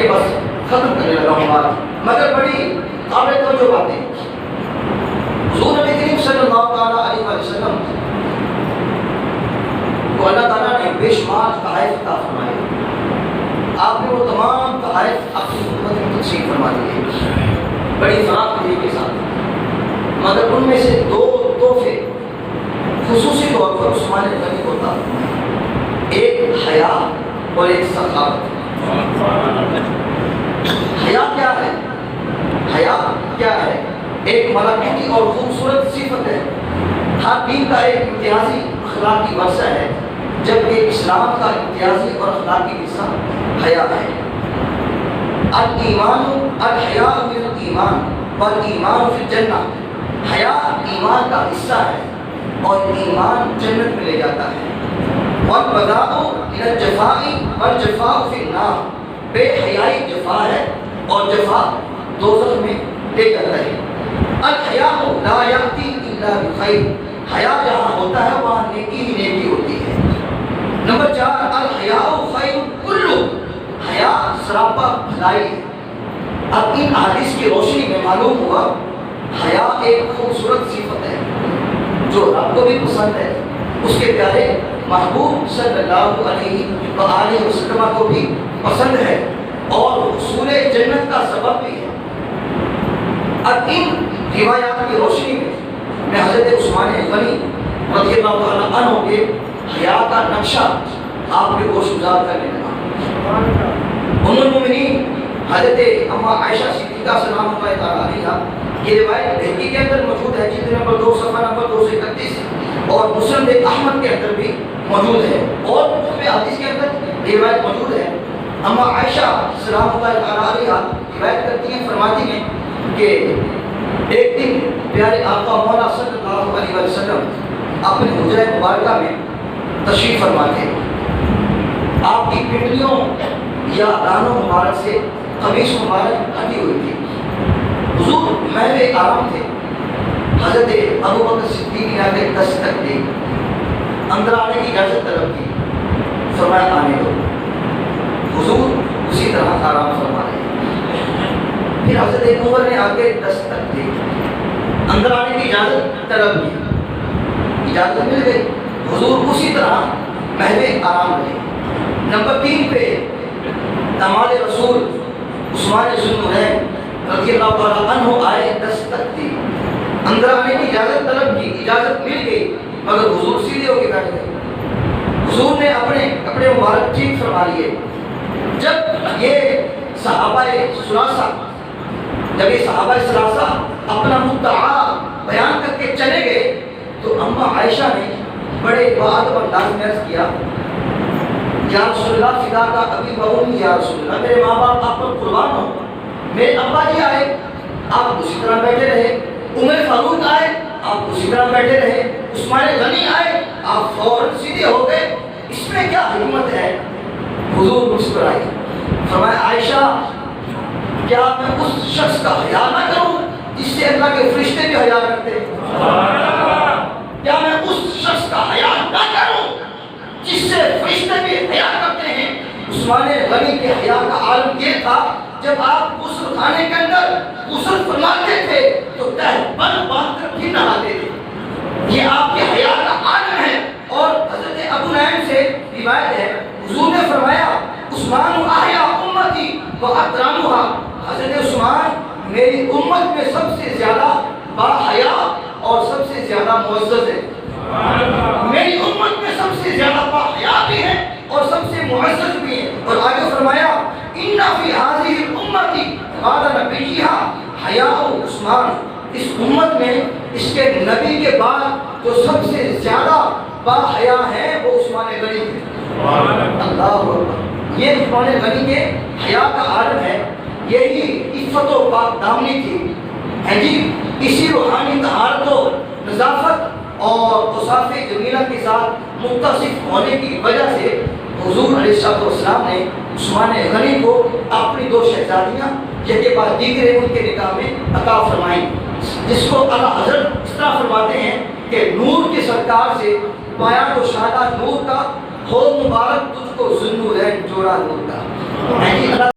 کے بس ختم کرنے لگا ہوں بات، مگر بڑی قابل توجہ باتیں. حضور نبی کریم صلی اللہ تعالیٰ علیہ وسلم کو اللہ تعالیٰ نے بے شمار تحائف عطا فرمائے. آپ نے وہ تمام تحائف اپنی خدمت میں تقسیم فرما دیے بڑی فراخی کے ساتھ، مگر ان میں سے دو تحفے خصوصی طور پر عثمان غنی کو عطا فرمائے. ایک حیا اور ایک سخاوت. حیا کیا ہے؟ حیا کیا ہے؟ ایک ملائکتی اور خوبصورت صفت ہے. ہر دین کا ایک امتیازی اخلاقی ورثہ ہے، جبکہ اسلام کا امتیازی اور اخلاقی حصہ حیا ہے. الایمان الحیاء من الایمان والایمان فی الجنہ. حیا ایمان کا حصہ ہے اور ایمان جنت میں لے جاتا ہے. والبذاء الی الجفاء والجفاء فی النار. بے حیائی جفا ہے اور جفا دوزخ میں لے جاتا ہے. الحیاء لا یأتی الا بخیر. حیا جہاں ہوتا ہے وہاں نیکی ہی نیکی ہوتی ہے. نمبر 4 الحیاء خیر کلہ. حیا سراپا بھلائی ہے. اب ان احادیث کی روشنی میں معلوم ہوا حیا ایک خوبصورت صفت ہے جو رب کو بھی پسند ہے، اس کے پیارے محبوب صلی اللہ علیہ وآلہ وسلم کو بھی پسند ہے اور حصول جنت کا سبب بھی ہے. اب ان روایات کی روشنی میں حضرت عثمان غنی رضی اللہ تعالیٰ عنہ کے حیا کا نقشہ آپ کے گوش گزار کرنے لگا. ام المؤمنین حضرت اما عائشہ صدیقہ سلام اللہ تعالیٰ علیہا، یہ روایت بہقی کے اندر موجود ہے جلد نمبر 2 صفحہ نمبر 231 اور مسند احمد کے اندر بھی موجود ہے اور کتب حدیث کے اندر یہ روایت موجود ہے. اما عائشہ سلام اللہ تعالیٰ علیہا روایت کرتی ہیں، فرماتی ہیں کہ ایک دن پیارے آقا مولا صلی اللہ علیہ وسلم اپنے حجرہ مبارکہ میں تشریف فرما تھے. آپ کی پنڈلیوں یا دانوں مبارک سے قمیص مبارک ہٹی ہوئی تھی. حضور محو آرام تھے. حضرت ابو بکر صدیق نے آگے دستک دی، اندر آنے کی اجازت طلب کی، فرمایا آنے دو. حضور اسی طرح آرام فرما رہے. پھر حضرت عمر نے آگے دستک دی، اندر آنے کی اجازت طلب کی، اجازت مل گئی. حضور اسی طرح محو آرام رہے. نمبر 3 پہ داماد رسول عثمان ذو النورین رضی اللہ تعالیٰ عنہ آئے، دستک دی، اندر آنے کی اجازت طلب کی، اجازت مل گئی، مگر حضور سیدھے ہو کے بیٹھ گئے. حضور نے اپنے کپڑے مبارک ٹھیک فرما لیے. جب یہ صحابہ ثلاثہ اپنا مدعا بیان کر کے چلے گئے تو اما عائشہ نے بڑے باادب انداز میں عرض کیا، یا رسول اللہ فدا کا ابی و امی، یا رسول اللہ میرے ماں باپ آپ پر قربان ہوں. میرے ابا جی آئے، آپ اسی طرح بیٹھے رہے. عمر فاروق آئے، آپ اسی طرح بیٹھے رہے. عثمان غنی آئے، آپ فوراً سیدھے ہو گئے. اس میں کیا حکمت ہے؟ حضور مسکرائے، فرمایا عائشہ کیا میں اس شخص کا حیا نہ کروں جس سے اللہ کے فرشتے بھی حیا کرتے ہیں؟ کیا میں اس شخص کا حیا نہ کروں جس سے فرشتے بھی حیا کرتے ہیں؟ عثمان غنی کے حیا کا عالم یہ تھا، جب آپ غسل خانے کے اندر غسل فرماتے تھے تو تہبند باندھ کر بھی نہاتے تھے. یہ آپ کے حیا کا عالم ہے. اور حضرت ابو نعیم سے روایت ہے، حضور نے فرمایا عثمان احیا امتی واکرمھا. حضرت عثمان میری امت میں سب سے زیادہ با حیا اور سب سے زیادہ معزز ہے. میری امت میں سب سے زیادہ با حیا بھی ہے اور سب سے معزز بھی ہے. اور آگے فرمایا ان فی هذه الامه بعد نبیھا حیاء عثمان. اس امت میں اس کے نبی کے بعد جو سب سے زیادہ با حیا ہے وہ عثمان غنی ہے. اللہ اکبر. یہ عثمان غنی کے حیا کا عالم ہے. یہی عفت و پاک دامنی تھی. ہے جی، اسی روحانی طہارت و نظافت اور اوصاف جمیلہ کے ساتھ متصف ہونے کی وجہ سے حضور علیہ السلام نے عثمان غنی کو اپنی 2 شہزادیاں کے بعد دیگر ان کے نکاح میں عطا فرمائیں، جس کو اللہ حضرت اس طرح فرماتے ہیں کہ نور کی سرکار سے پایا تو شادہ نور کا، ہو مبارک تجھ کو ذو النورین جوڑا نور کا.